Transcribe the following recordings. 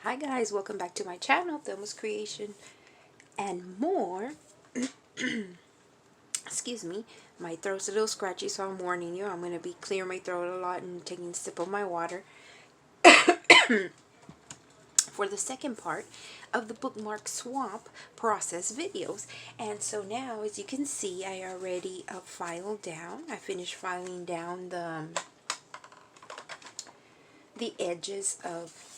Hi guys, welcome back to my channel, Thelma's Creation and More. Excuse me, my throat's a little scratchy, so I'm warning you. I'm going to be clearing my throat a lot and taking a sip of my water for the second part of the bookmark swap process videos. And so now, as you can see, I already filed down. I finished filing down the edges of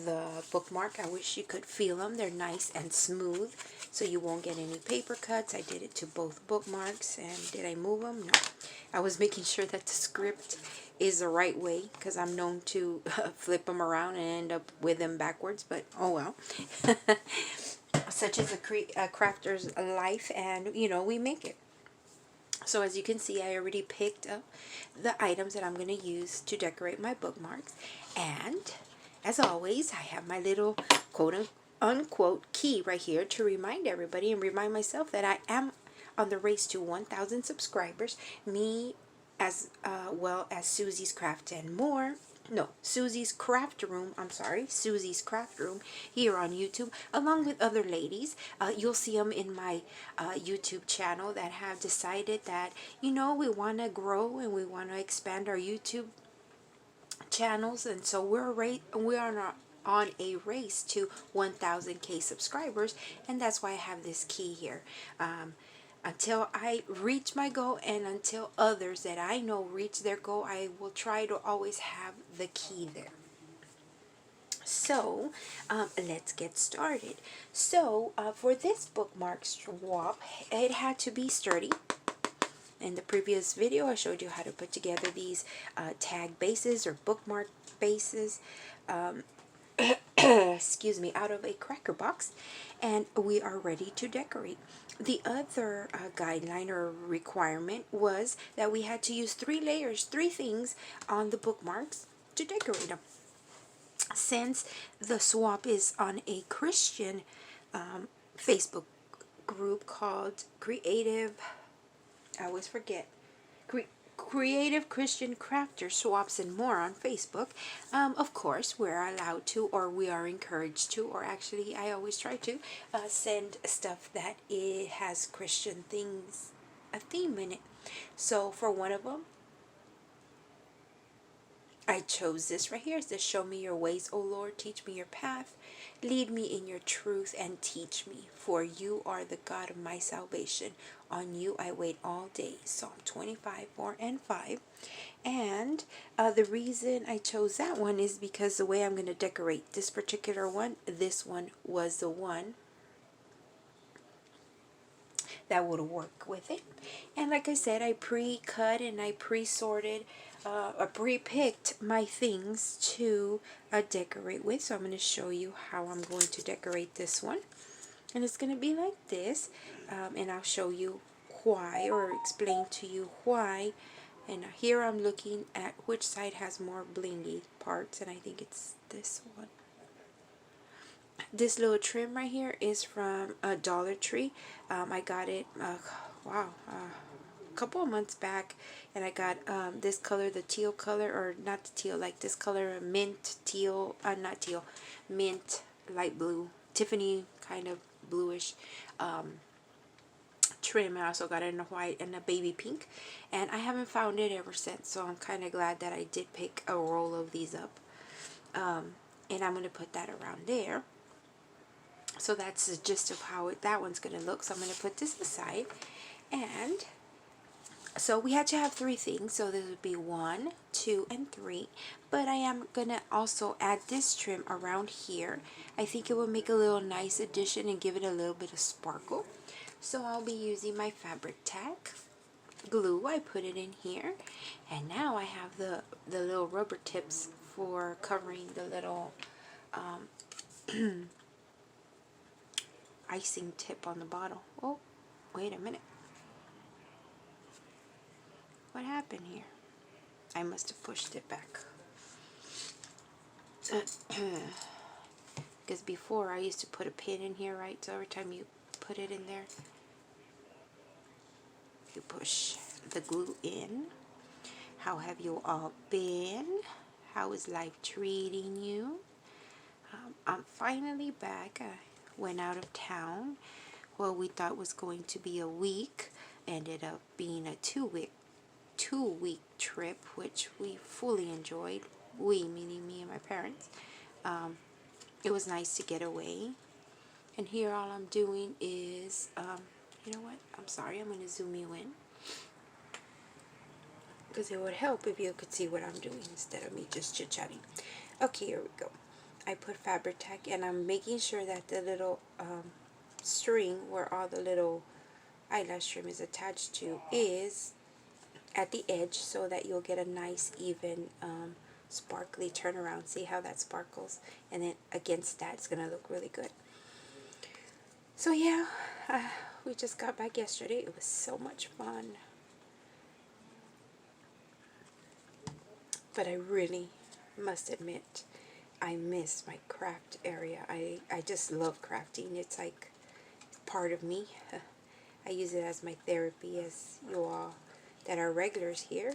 the bookmark. I wish you could feel them. They're nice and smooth, so you won't get any paper cuts. I did it to both bookmarks. And did I move them? No. I was making sure that the script is the right way, because I'm known to flip them around and end up with them backwards, but oh well. Such is a crafter's life, and you know, we make it. So as you can see, I already picked up the items that I'm going to use to decorate my bookmarks. And as always, I have my little quote unquote key right here to remind everybody and remind myself that I am on the race to 1,000 subscribers. Me as well as Susie's Craft and More. No, Susie's Craft Room, I'm sorry, Susie's Craft Room here on YouTube, along with other ladies. You'll see them in my YouTube channel that have decided that, you know, we want to grow and we want to expand our YouTube channels, and so we are on a race to 1,000K subscribers, and that's why I have this key here. Until I reach my goal and until others that I know reach their goal, I will try to always have the key there. So let's get started. So for this bookmark swap, it had to be sturdy. In the previous video, I showed you how to put together these tag bases or bookmark bases, excuse me, out of a cracker box, and we are ready to decorate. The other guideline or requirement was that we had to use 3 layers, 3 things on the bookmarks to decorate them. Since the swap is on a Christian Facebook group called I always forget, Creative Christian Crafter Swaps and More on Facebook. Of course, we're allowed to, or we are encouraged to, or actually I always try to send stuff that it has Christian things, a theme in it. So for one of them, I chose this right here. It says, "Show me your ways, O Lord, teach me your path. Lead me in your truth and teach me, for you are the God of my salvation. On you I wait all day." Psalm 25, 4 and 5. And the reason I chose that one is because the way I'm going to decorate this particular one, this one was the one that would work with it. And like I said, I pre-cut and I pre-sorted, pre-picked my things to decorate with. So I'm going to show you how I'm going to decorate this one. And it's going to be like this. And I'll show you why, or explain to you why. And here I'm looking at which side has more blingy parts, and I think it's this one. This little trim right here is from Dollar Tree. I got it, wow, a couple of months back, and I got this color, the teal color, or not the teal, like this color, mint teal, not teal, mint, light blue, Tiffany kind of bluish trim. I also got it in a white and a baby pink, and I haven't found it ever since, so I'm kind of glad that I did pick a roll of these up. And I'm going to put that around there. So that's the gist of how that one's going to look. So I'm going to put this aside. And so we had to have 3 things. So this would be 1, 2, and 3. But I am going to also add this trim around here. I think it will make a little nice addition and give it a little bit of sparkle. So I'll be using my fabric tack glue. I put it in here. And now I have the little rubber tips for covering the little icing tip on the bottle. Oh, wait a minute. What happened here? I must have pushed it back. Because before I used to put a pin in here, right? So every time you put it in there, you push the glue in. How have you all been? How is life treating you? I'm finally back. I went out of town. Well, we thought was going to be a week. Ended up being a two week trip, which we fully enjoyed. We, meaning me and my parents. It was nice to get away. And here all I'm doing is, you know what? I'm sorry, I'm going to zoom you in. Because it would help if you could see what I'm doing instead of me just chit-chatting. Okay, here we go. I put Fabri-Tac and I'm making sure that the little string where all the little eyelash trim is attached to is at the edge so that you'll get a nice even sparkly turnaround. See how that sparkles? And then against that, it's going to look really good. So yeah, we just got back yesterday. It was so much fun. But I really must admit, I miss my craft area. I just love crafting. It's like part of me. I use it as my therapy, as you all that are regulars here.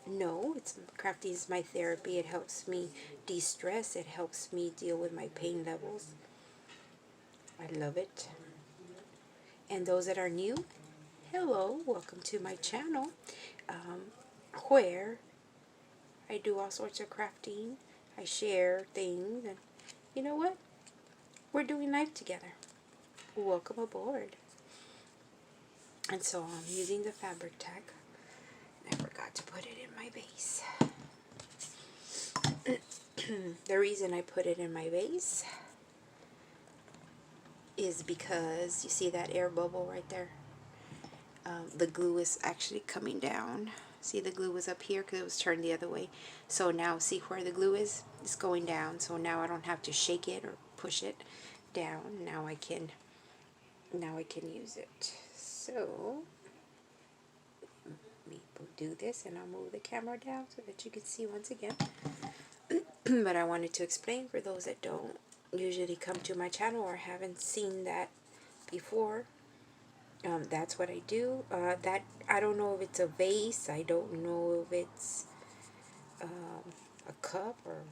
No, crafting is my therapy. It helps me de-stress. It helps me deal with my pain levels. I love it. And those that are new, hello, welcome to my channel, where I do all sorts of crafting. I share things, and you know what? We're doing life together. Welcome aboard. And so I'm using the Fabri-Tac. I forgot to put it in my base. The reason I put it in my base is because you see that air bubble right there? The glue is actually coming down. See, the glue was up here because it was turned the other way. So now see where the glue is? It's going down. So now I don't have to shake it or push it down. Now I can use it. So let me do this and I'll move the camera down so that you can see once again. But I wanted to explain for those that don't usually come to my channel or haven't seen that before. That's what I do. That I don't know if it's a vase. I don't know if it's a cup or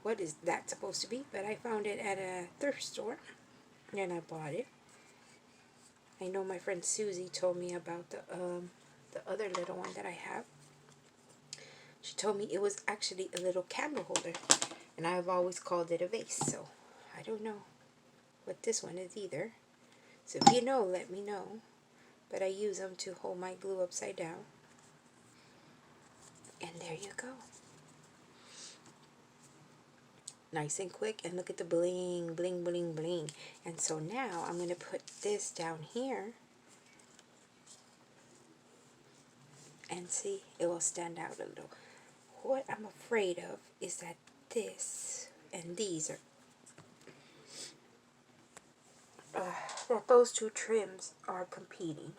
what is that supposed to be. But I found it at a thrift store and I bought it. I know my friend Susie told me about the other little one that I have. She told me it was actually a little candle holder, and I've always called it a vase, so I don't know what this one is either. So if you know, let me know. But I use them to hold my glue upside down. And there you go. Nice and quick, and look at the bling, bling, bling, bling. And so now I'm going to put this down here. And see, it will stand out a little. What I'm afraid of is that this and these are that those two trims are competing.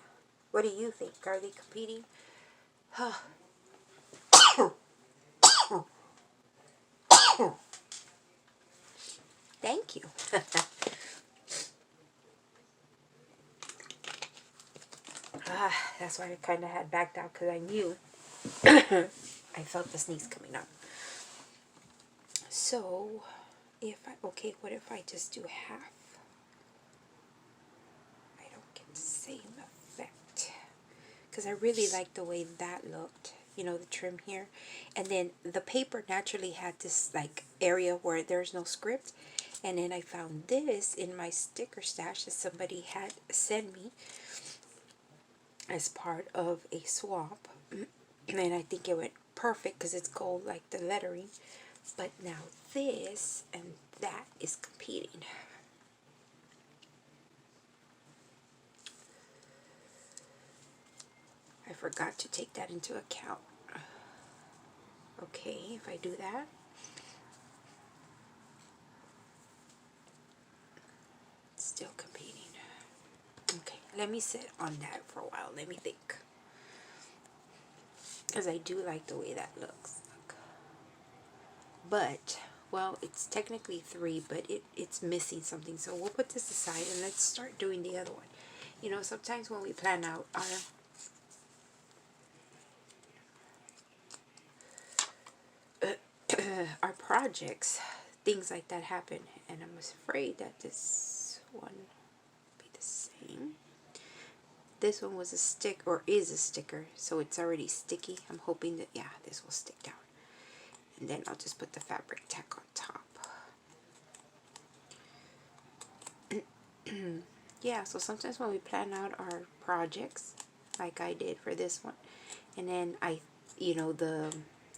What do you think? Are they competing? Thank you. That's why I kind of had backed out, because I knew I felt the sneeze coming up. So, what if I just do half? I don't get the same effect. Because I really like the way that looked. You know, the trim here. And then the paper naturally had this, like, area where there's no script. And then I found this in my sticker stash that somebody had sent me as part of a swap. And I think it went perfect because it's gold like the lettering. But now this and that is competing. I forgot to take that into account. Okay, if I do that. It's still competing. Okay, let me sit on that for a while. Let me think. Because I do like the way that looks. But, well, it's technically 3, but it's missing something. So we'll put this aside and let's start doing the other one. You know, sometimes when we plan out our projects, things like that happen. And I'm afraid that this one will be the same. This one was a stick, or is a sticker, so it's already sticky. I'm hoping that, yeah, this will stick down. And then I'll just put the fabric tack on top. Yeah, so sometimes when we plan out our projects, like I did for this one, and then the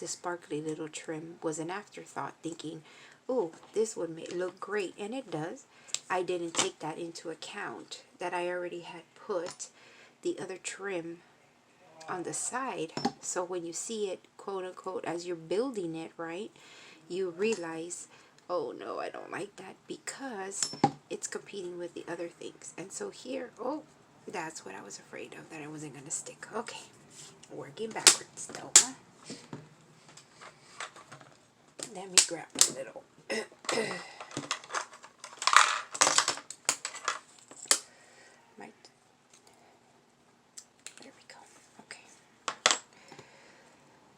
sparkly little trim was an afterthought, thinking, oh, this would look great, and it does. I didn't take that into account, that I already had put the other trim on the side. So when you see it, quote unquote, as you're building it, right, you realize, oh no, I don't like that, because it's competing with the other things. And so here, oh, that's what I was afraid of, that it wasn't going to stick. Okay, working backwards though, huh? Let me grab a little right, there we go. Okay,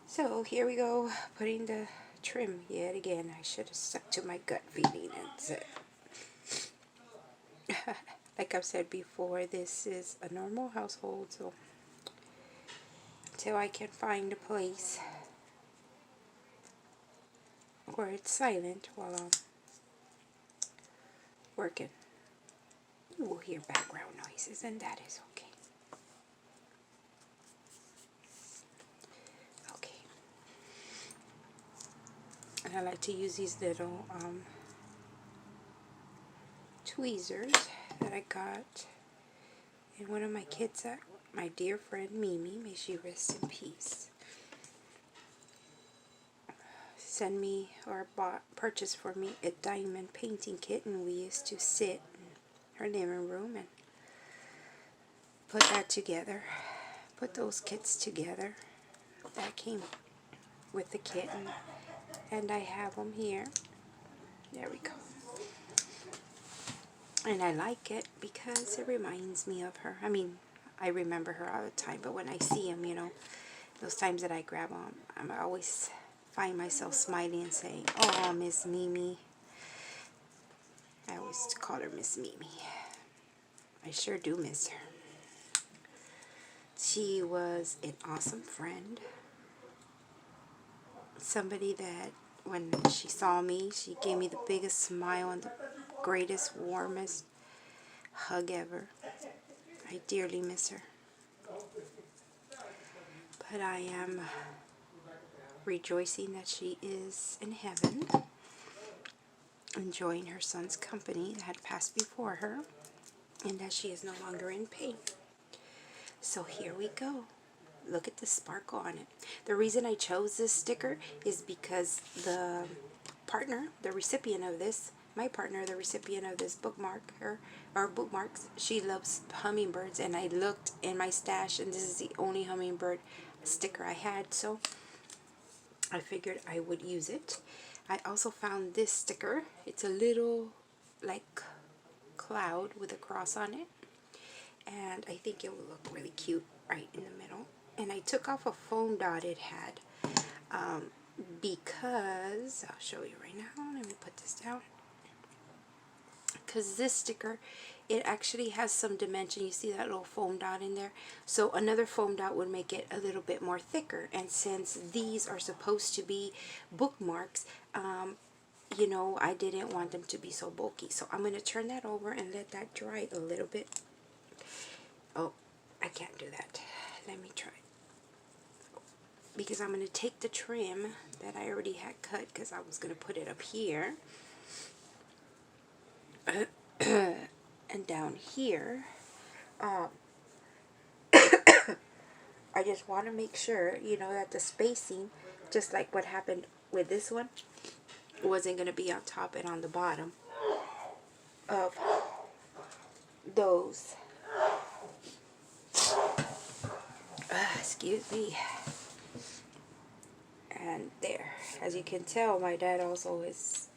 so here we go, putting the trim yet again. I should have stuck to my gut feeling and said, like I've said before, this is a normal household, so until I can find a place where it's silent while I'm working, you will hear background noises, and that is okay. Okay. And I like to use these little tweezers that I got in one of my kids' my dear friend Mimi, may she rest in peace, send me, or purchase for me, a diamond painting kit, and we used to sit in her living room and put that together, put those kits together. That came with the kit, and I have them here. There we go. And I like it because it reminds me of her. I mean, I remember her all the time, but when I see them, those times that I grab them, I always find myself smiling and saying, oh, Miss Mimi. I always call her Miss Mimi. I sure do miss her. She was an awesome friend. Somebody that when she saw me, she gave me the biggest smile and the greatest, warmest hug ever. I dearly miss her. But I am rejoicing that she is in heaven, enjoying her son's company that had passed before her, and that she is no longer in pain. So here we go. Look at the sparkle on it. The reason I chose this sticker is because the partner, the recipient of this, my partner, the recipient of this bookmarks, she loves hummingbirds, and I looked in my stash, and this is the only hummingbird sticker I had, so I figured I would use it. I also found this sticker. It's a little like cloud with a cross on it, and I think it will look really cute right in the middle. And I took off a foam dot it had, because I'll show you right now. Let me put this down, because this sticker, it actually has some dimension. You see that little foam dot in there? So another foam dot would make it a little bit more thicker. And since these are supposed to be bookmarks, I didn't want them to be so bulky. So I'm going to turn that over and let that dry a little bit. Oh, I can't do that. Let me try. Because I'm going to take the trim that I already had cut, because I was going to put it up here. And down here, I just want to make sure, that the spacing, just like what happened with this one, wasn't going to be on top and on the bottom of those. Excuse me. And there, as you can tell, my dad also is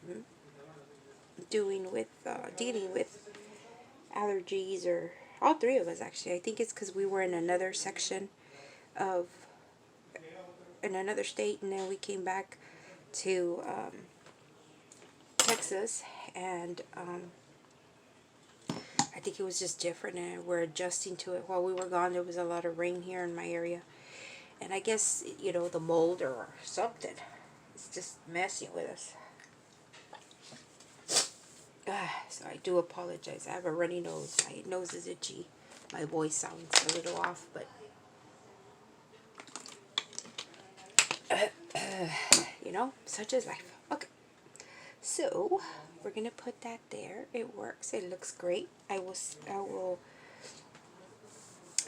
dealing with allergies, or all three of us actually. I think it's because we were in another section in another state, and then we came back to Texas, and I think it was just different, and we're adjusting to it. While we were gone, there was a lot of rain here in my area, and I guess, you know, the mold or something, it's just messing with us. So I do apologize. I have a runny nose. My nose is itchy. My voice sounds a little off, but you know, such is life. Okay, so we're gonna put that there. It works. It looks great. I will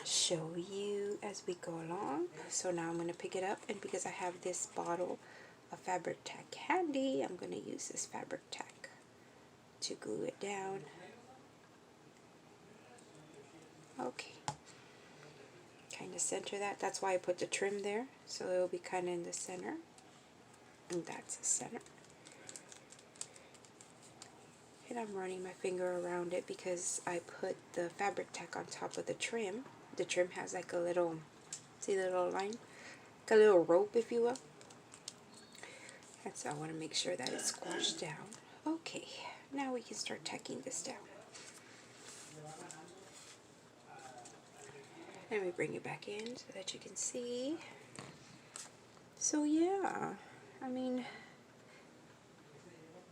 show you as we go along. So now I'm gonna pick it up, and because I have this bottle of Fabric Tack candy, I'm gonna use this Fabric Tack to glue it down. Okay, kind of center that. That's why I put the trim there, so it'll be kind of in the center, and that's the center. And I'm running my finger around it because I put the Fabric Tack on top of the trim. The trim has like a little, see the little line? Like a little rope, if you will. And so I want to make sure that it's squashed down. Okay, now we can start tacking this down. Let me bring it back in so that you can see. So yeah, I mean,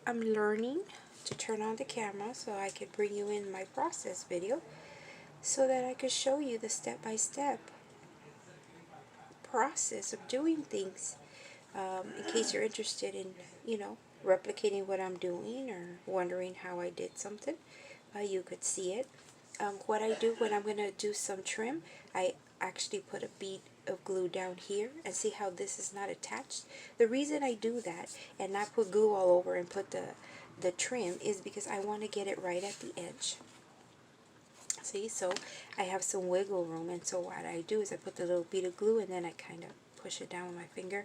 I'm learning to turn on the camera so I could bring you in my process video so that I could show you the step-by-step process of doing things, in case you're interested in, you know, replicating what I'm doing or wondering how I did something. You could see it. What I do when I'm going to do some trim, I actually put a bead of glue down here, and see how this is not attached. The reason I do that and not put glue all over and put the trim is because I want to get it right at the edge. See, so I have some wiggle room, and so what I do is I put the little bead of glue and then I kind of push it down with my finger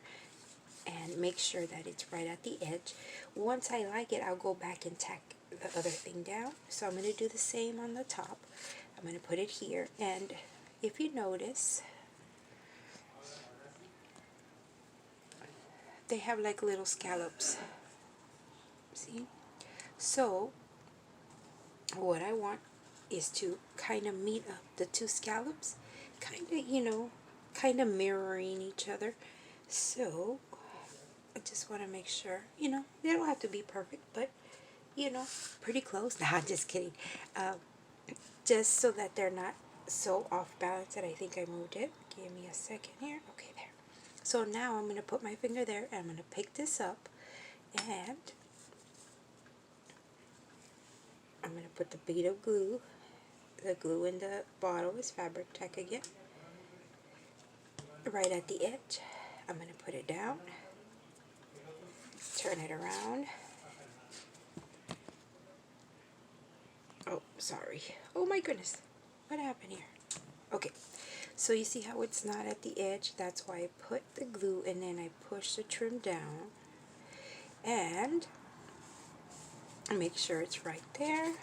and make sure that it's right at the edge. Once I like it, I'll go back and tack the other thing down. So I'm going to do the same on the top. I'm going to put it here, and if you notice, they have like little scallops. See? So what I want is to kind of meet up the two scallops, kind of, you know, kind of mirroring each other. So I just want to make sure, you know, they don't have to be perfect, but, you know, pretty close. Nah, I'm just kidding. Just so that they're not so off balance that I think I moved it. Give me a second here. Okay, there. So now I'm going to put my finger there, and I'm going to pick this up, and I'm going to put the bead of glue. The glue in the bottle is Fabric Tack again. Right at the edge. I'm going to put it down. Turn it around. Oh, sorry. Oh my goodness. What happened here? Okay. So you see how it's not at the edge? That's why I put the glue and then I push the trim down. And make sure it's right there.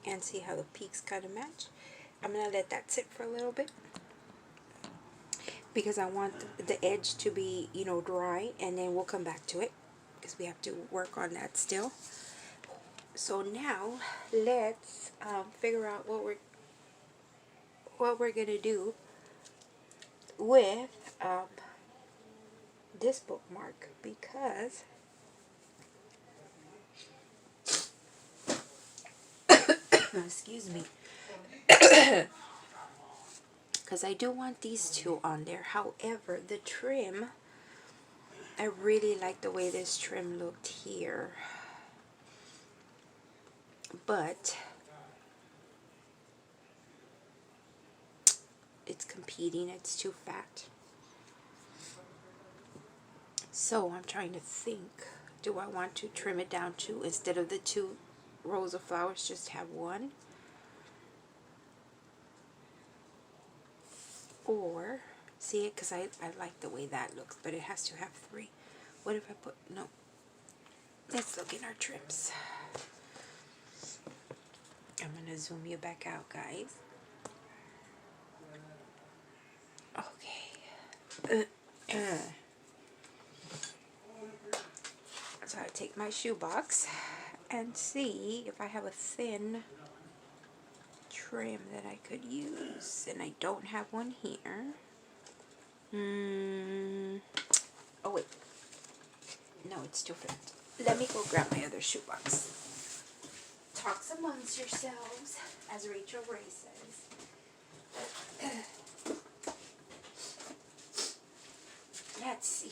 And see how the peaks kind of match? I'm going to let that sit for a little bit, because I want the edge to be, you know, dry, and then we'll come back to it because we have to work on that still. So now let's figure out what we're gonna do with this bookmark, because excuse me, because I do want these two on there. However, the trim, I really like the way this trim looked here, but it's competing. It's too fat. So I'm trying to think, do I want to trim it down to, instead of the 2 rows of flowers, just have 1? Or, see it, because I like the way that looks, but it has to have 3. What if I put, no. Let's look in our trims. I'm going to zoom you back out, guys. Okay. So I take my shoebox and see if I have a thin trim that I could use, and I don't have one here. Oh wait, no, it's different. Let me go grab my other shoebox. Talks amongst yourselves, as Rachel Ray says. Let's see.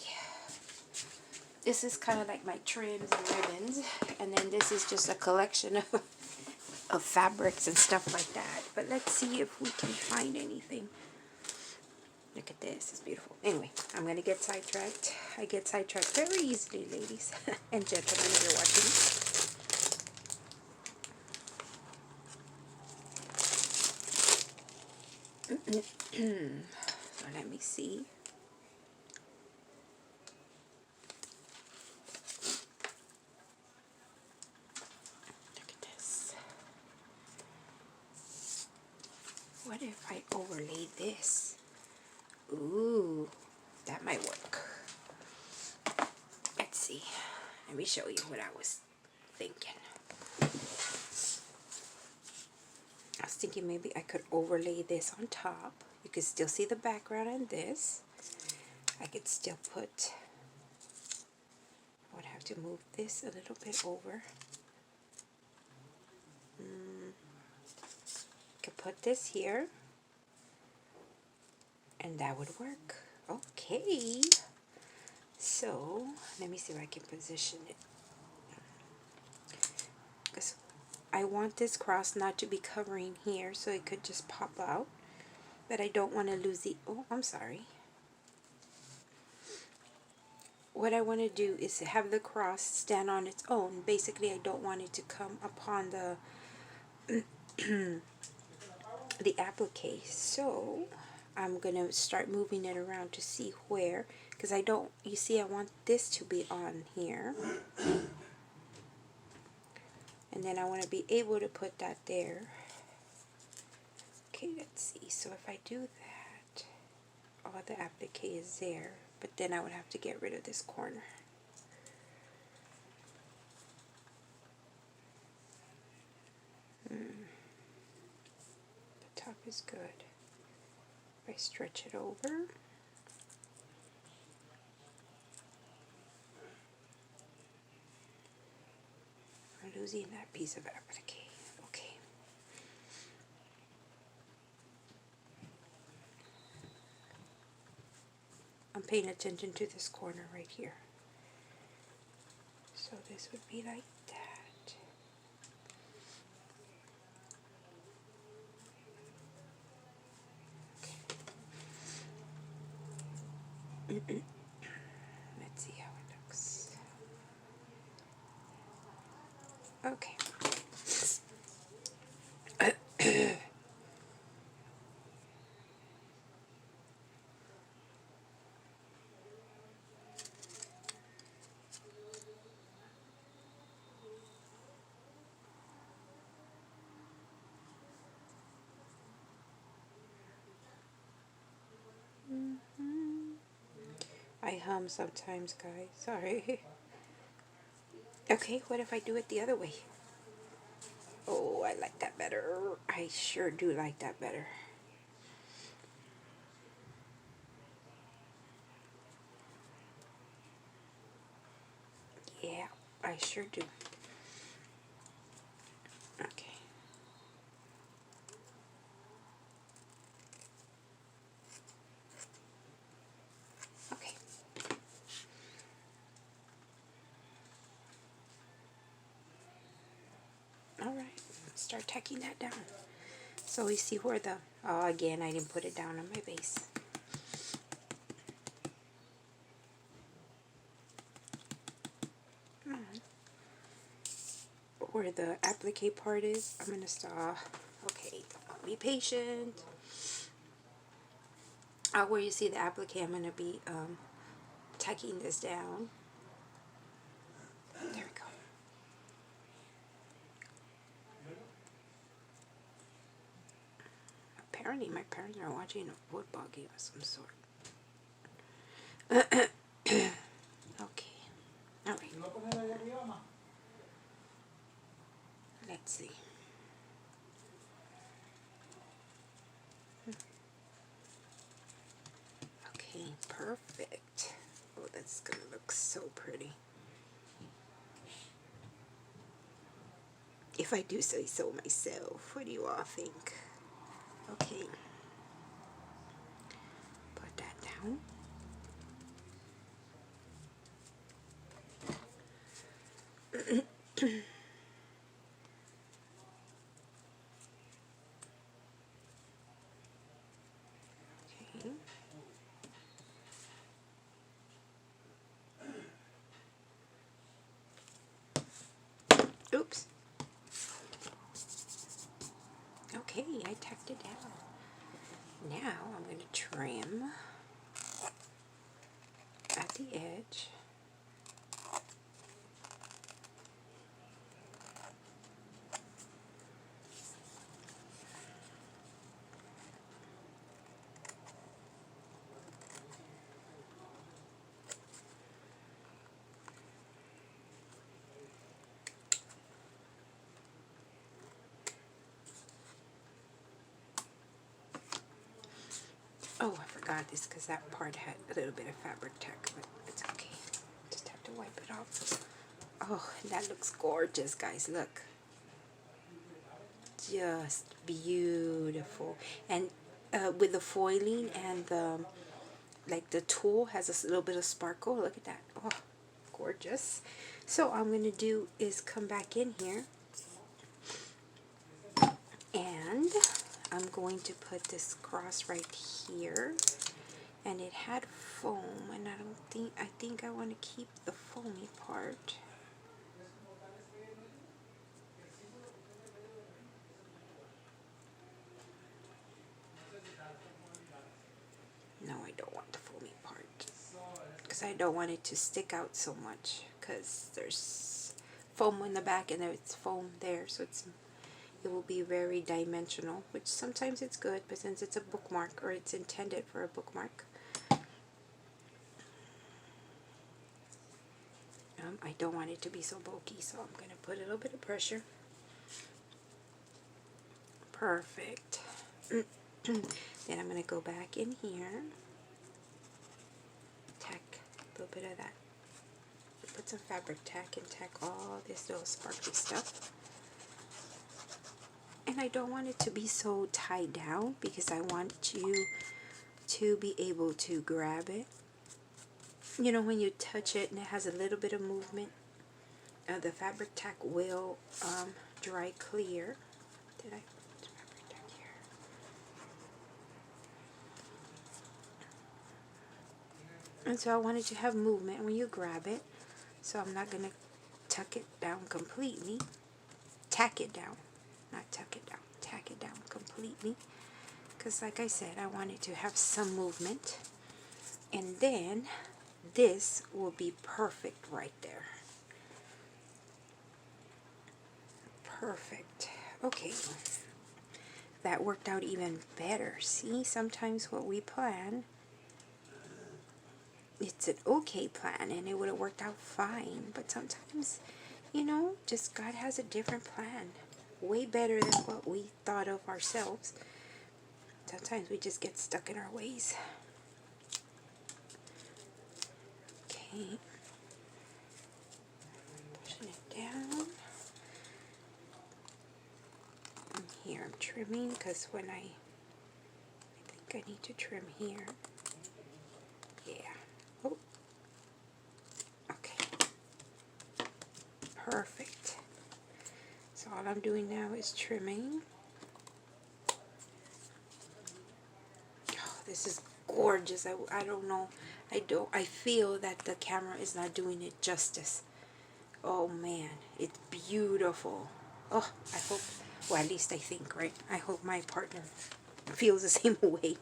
This is kind of like my trims and ribbons, and then this is just a collection of fabrics and stuff like that. But let's see if we can find anything. Look at this, it's beautiful. Anyway, I'm going to get sidetracked. I get sidetracked very easily, ladies and gentlemen, if you're watching. So let me see. Look at this. What if I overlay this? Ooh, that might work. Let's see. Let me show you what I was thinking. I was thinking maybe I could overlay this on top. You can still see the background on this. I could still put, I would have to move this a little bit over. Could put this here. And that would work. Okay. So, let me see if I can position it. Because I want this cross not to be covering here, so it could just pop out. But I don't want to lose the, oh, I'm sorry. What I want to do is to have the cross stand on its own. Basically, I don't want it to come upon the the applique. So, I'm going to start moving it around to see where, because I don't, you see, I want this to be on here. And then I want to be able to put that there. Okay, let's see. So if I do that, all the applique is there, but then I would have to get rid of this corner. The top is good. If I stretch it over, I'm losing that piece of applique. Okay. I'm paying attention to this corner right here. So this would be like that. Okay. Let's see how it looks. Okay. I hum sometimes, guys. Sorry. Okay, what if I do it the other way? Oh, I like that better. I sure do like that better. Yeah, I sure do. Okay. Okay. Alright, start tacking that down. So we see where the, oh, again, I didn't put it down on my base. Where the applique part is, I'm going to start. Okay, be patient. Where you see the applique, I'm going to be tacking this down. There we go. Apparently my parents are watching a football game of some sort. Okay. Alright. Let's see. Okay, perfect. Oh, that's gonna look so pretty. If I do say so myself, what do you all think? Okay, put that down. Okay. Oops. Okay, I tacked it down. Now I'm going to trim at the edge. Oh, I forgot this because that part had a little bit of fabric tack, but it's okay. Just have to wipe it off. Oh, that looks gorgeous, guys. Look. Just beautiful. And with the foiling and the, like the tool has a little bit of sparkle. Look at that. Oh, gorgeous. So all I'm going to do is come back in here and I'm going to put this cross right here, and it had foam, and I think I want to keep the foamy part. No, I don't want the foamy part because I don't want it to stick out so much, because there's foam in the back and there's foam there, so it will be very dimensional, which sometimes it's good, but since it's a bookmark, or it's intended for a bookmark, I don't want it to be so bulky, so I'm going to put a little bit of pressure. Perfect. Then I'm going to go back in here, tack a little bit of that, put some fabric tack and tack all this little sparkly stuff. And I don't want it to be so tied down because I want you to be able to grab it. You know, when you touch it and it has a little bit of movement, the fabric tack will dry clear. Did I put fabric tack here? And so I wanted to have movement when you grab it. So I'm not going to tuck it down completely. Tack it down. Not tuck it down. Tack it down completely. Because like I said, I wanted to have some movement. And then this will be perfect right there. Perfect. Okay. That worked out even better. See, sometimes what we plan, it's an okay plan and it would have worked out fine. But sometimes, you know, just God has a different plan. Way better than what we thought of ourselves. Sometimes we just get stuck in our ways. Okay. Pushing it down. And here I'm trimming because when I think I need to trim here. Yeah. Oh. Okay. Perfect. So all I'm doing now is trimming. Oh, this is gorgeous. I don't know. I feel that the camera is not doing it justice. Oh man, it's beautiful. Oh, I hope, well, at least I think, right? I hope my partner feels the same way.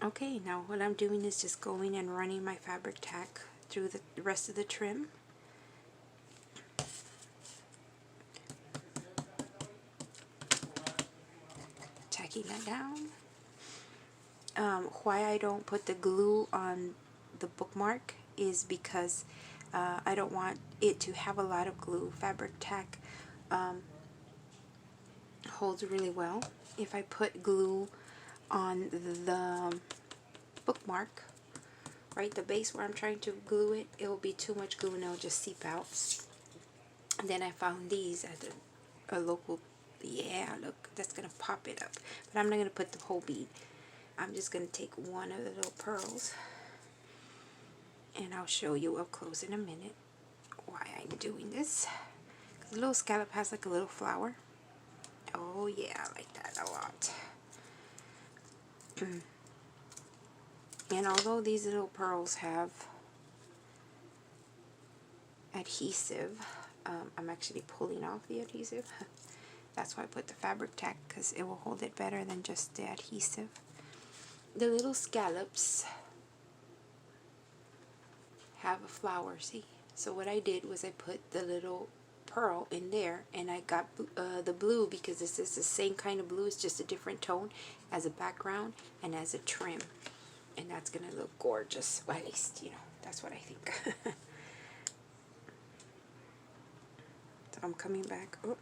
Okay, now what I'm doing is just going and running my fabric tack through the rest of the trim. Tacking that down. Why I don't put the glue on the bookmark is because I don't want it to have a lot of glue. Fabric tack holds really well. If I put glue on the bookmark, right, the base where I'm trying to glue it, it will be too much glue and it'll just seep out. And then I found these at a local, yeah, look, that's going to pop it up. But I'm not going to put the whole bead. I'm just going to take one of the little pearls, and I'll show you up close in a minute why I'm doing this. The little scallop has like a little flower. Oh yeah, I like that a lot. And although these little pearls have adhesive, I'm actually pulling off the adhesive. That's why I put the fabric tack, because it will hold it better than just the adhesive. The little scallops have a flower, see? So what I did was I put the little pearl in there, and I got the blue, because this is the same kind of blue, it's just a different tone, as a background and as a trim. And that's going to look gorgeous. Well, at least, you know, that's what I think. So I'm coming back. Oh.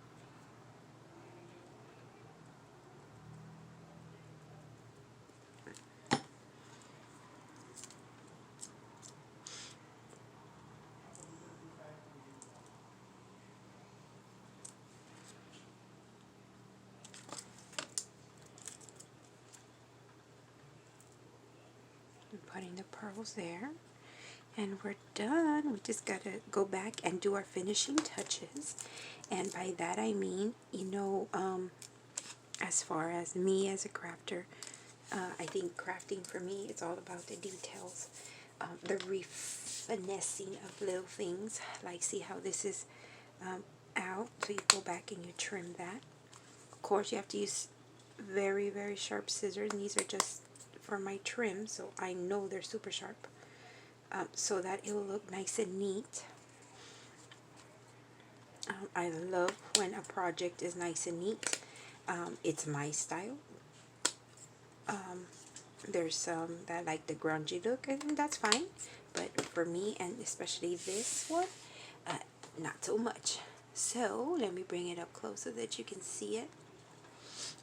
I'm putting the pearls there. And we're done. We just got to go back and do our finishing touches. And by that I mean, you know, as far as me as a crafter, I think crafting for me, it's all about the details. The refinessing of little things. Like, see how this is out? So you go back and you trim that. Of course, you have to use very, very sharp scissors. And these are just for my trim, so I know they're super sharp. So that it will look nice and neat. I love when a project is nice and neat. It's my style. There's some that like the grungy look, and that's fine. But for me, and especially this one, not so much. So let me bring it up close so that you can see it.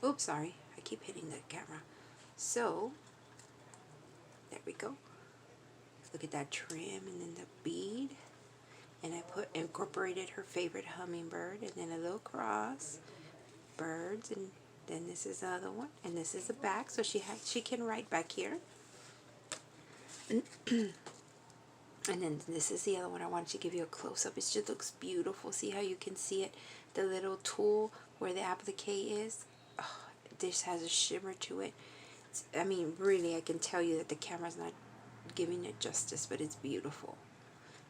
Oops, sorry. I keep hitting the camera. So, there we go. Look at that trim and then the bead. And I incorporated her favorite hummingbird, and then a little cross, birds, and then this is the other one, and this is the back, so she can write back here. And then this is the other one. I wanted to give you a close-up. It just looks beautiful. See how you can see it? The little tool where the applique is. Oh, this has a shimmer to it. I mean, really, I can tell you that the camera's not giving it justice, but it's beautiful.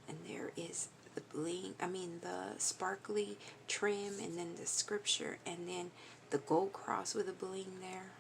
And there is the bling, the sparkly trim, and then the scripture, and then the gold cross with a bling there.